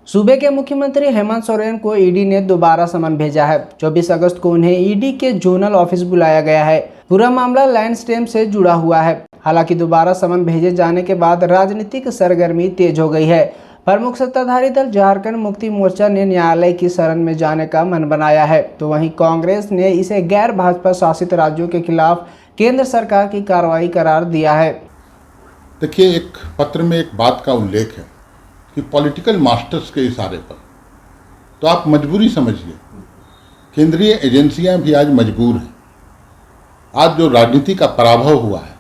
सूबे के मुख्यमंत्री हेमंत सोरेन को ईडी ने दोबारा समन भेजा है। 24 अगस्त को उन्हें ईडी के जोनल ऑफिस बुलाया गया है। पूरा मामला लैंड स्टैम्प से जुड़ा हुआ है। हालांकि दोबारा समन भेजे जाने के बाद राजनीतिक सरगर्मी तेज हो गई है। प्रमुख सत्ताधारी दल झारखंड मुक्ति मोर्चा ने न्यायालय की शरण में जाने का मन बनाया है, तो वहीं कांग्रेस ने इसे गैर भाजपा शासित राज्यों के खिलाफ केंद्र सरकार की कार्रवाई करार दिया है। देखिए, एक पत्र में एक बात का उल्लेख है कि पॉलिटिकल मास्टर्स के इशारे पर, तो आप मजबूरी समझिए, केंद्रीय एजेंसियां भी आज मजबूर हैं। आज जो राजनीति का पराभव हुआ है,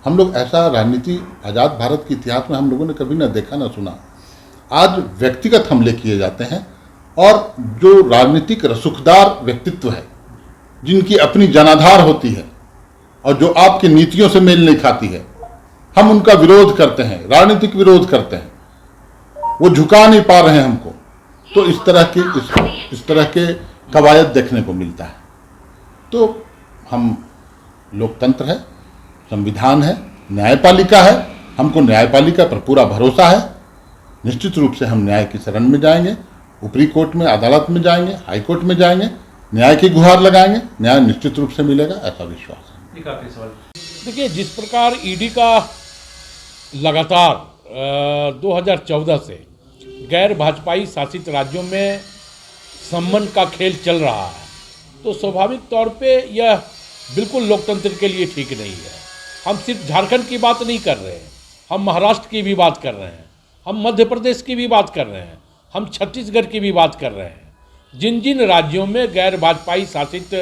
हम लोग ऐसा राजनीति आज़ाद भारत के इतिहास में हम लोगों ने कभी ना देखा ना सुना। आज व्यक्तिगत हमले किए जाते हैं और जो राजनीतिक रसूखदार व्यक्तित्व है, जिनकी अपनी जनाधार होती है और जो आपकी नीतियों से मेल नहीं खाती है, हम उनका विरोध करते हैं, राजनीतिक विरोध करते हैं। वो झुका नहीं पा रहे हैं हमको, तो इस तरह के कवायद देखने को मिलता है। तो हम लोकतंत्र है, संविधान है, न्यायपालिका है, हमको न्यायपालिका पर पूरा भरोसा है। निश्चित रूप से हम न्याय की शरण में जाएंगे, ऊपरी कोर्ट में, अदालत में जाएंगे, हाई कोर्ट में जाएंगे, न्याय की गुहार लगाएंगे, न्याय निश्चित रूप से मिलेगा, ऐसा विश्वास है। देखिए, जिस प्रकार ईडी का लगातार 2014 से गैर भाजपाई शासित राज्यों में सम्मन का खेल चल रहा है, तो स्वाभाविक तौर पे यह बिल्कुल लोकतंत्र के लिए ठीक नहीं है। हम सिर्फ झारखंड की बात नहीं कर रहे हैं, हम महाराष्ट्र की भी बात कर रहे हैं, हम मध्य प्रदेश की भी बात कर रहे हैं, हम छत्तीसगढ़ की भी बात कर रहे हैं। जिन जिन राज्यों में गैर भाजपाई शासित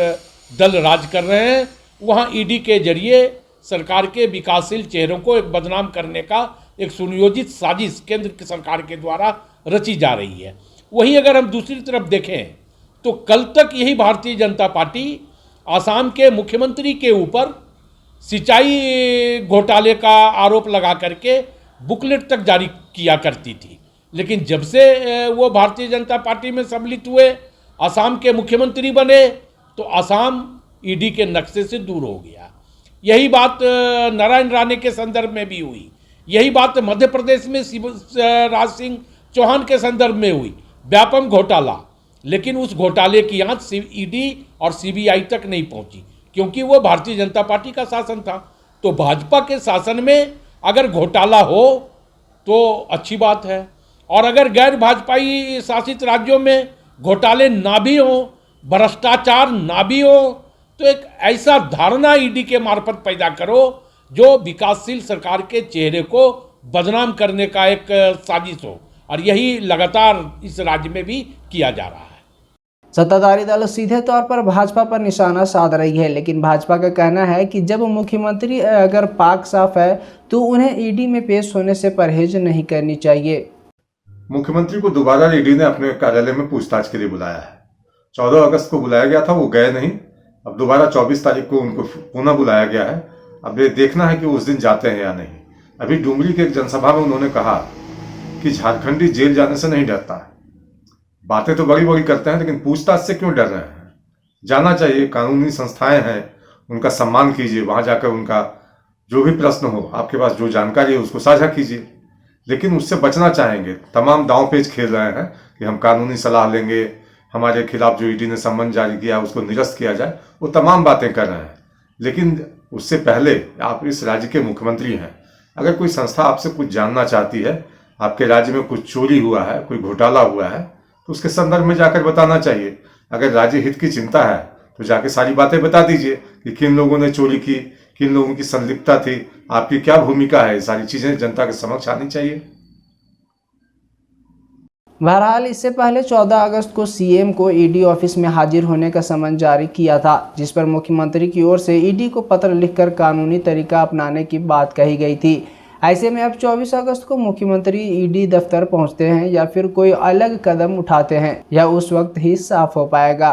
दल राज कर रहे हैं, वहाँ ईडी के जरिए सरकार के विकासशील चेहरों को एक बदनाम करने का एक सुनियोजित साजिश केंद्र की सरकार के द्वारा रची जा रही है। वहीं अगर हम दूसरी तरफ देखें तो कल तक यही भारतीय जनता पार्टी आसाम के मुख्यमंत्री के ऊपर सिंचाई घोटाले का आरोप लगा करके बुकलेट तक जारी किया करती थी, लेकिन जब से वो भारतीय जनता पार्टी में सम्मिलित हुए, आसाम के मुख्यमंत्री बने, तो आसाम ईडी के नक्शे से दूर हो गया। यही बात नारायण राणे के संदर्भ में भी हुई, यही बात मध्य प्रदेश में शिवराज सिंह चौहान के संदर्भ में हुई, व्यापम घोटाला। लेकिन उस घोटाले की आंच ईडी और सीबीआई तक नहीं पहुंची, क्योंकि वो भारतीय जनता पार्टी का शासन था। तो भाजपा के शासन में अगर घोटाला हो तो अच्छी बात है, और अगर गैर भाजपाई शासित राज्यों में घोटाले ना भी हो, भ्रष्टाचार ना भी हो, तो एक ऐसा धारणा ईडी के मार्फत पैदा करो जो विकासशील सरकार के चेहरे को बदनाम करने का एक साजिश हो, और यही लगातार इस राज्य में भी किया जा रहा है। सत्ताधारी दल सीधे तौर पर भाजपा पर निशाना साध रही है, लेकिन भाजपा का कहना है कि जब मुख्यमंत्री अगर पाक साफ है तो उन्हें ईडी में पेश होने से परहेज नहीं करनी चाहिए। मुख्यमंत्री को दोबारा ईडी ने अपने कार्यालय में पूछताछ के लिए बुलाया है। 14 अगस्त को बुलाया गया था, वो गए नहीं। अब दोबारा 24 तारीख को उनको पुनः बुलाया गया है। अब ये देखना है कि उस दिन जाते हैं या नहीं। अभी डुमरी के एक जनसभा में उन्होंने कहा कि झारखंडी जेल जाने से नहीं डरता है। बातें तो बड़ी बड़ी करते हैं, लेकिन पूछताछ से क्यों डर रहे हैं? जाना चाहिए, कानूनी संस्थाएं हैं, उनका सम्मान कीजिए, वहां जाकर उनका जो भी प्रश्न हो, आपके पास जो जानकारी है उसको साझा कीजिए। लेकिन उससे बचना चाहेंगे। तमाम दांव पेच खेल रहे हैं कि हम कानूनी सलाह लेंगे, हमारे खिलाफ जो ईडी ने सम्मन जारी किया उसको निरस्त किया जाए, वो तमाम बातें कर रहे हैं। लेकिन उससे पहले आप इस राज्य के मुख्यमंत्री हैं। अगर कोई संस्था आपसे कुछ जानना चाहती है, आपके राज्य में कुछ चोरी हुआ है, कोई घोटाला हुआ है, तो उसके संदर्भ में जाकर बताना चाहिए। अगर राज्य हित की चिंता है तो जाके सारी बातें बता दीजिए कि किन लोगों ने चोरी की, किन लोगों की संलिप्तता थी, आपकी क्या भूमिका है। सारी चीजें जनता के समक्ष आनी चाहिए। बहरहाल इससे पहले 14 अगस्त को सीएम को ईडी ऑफिस में हाजिर होने का समन जारी किया था, जिस पर मुख्यमंत्री की ओर से ईडी को पत्र लिखकर कानूनी तरीका अपनाने की बात कही गई थी। ऐसे में अब 24 अगस्त को मुख्यमंत्री ईडी दफ्तर पहुंचते हैं या फिर कोई अलग कदम उठाते हैं, यह उस वक्त ही साफ हो पाएगा।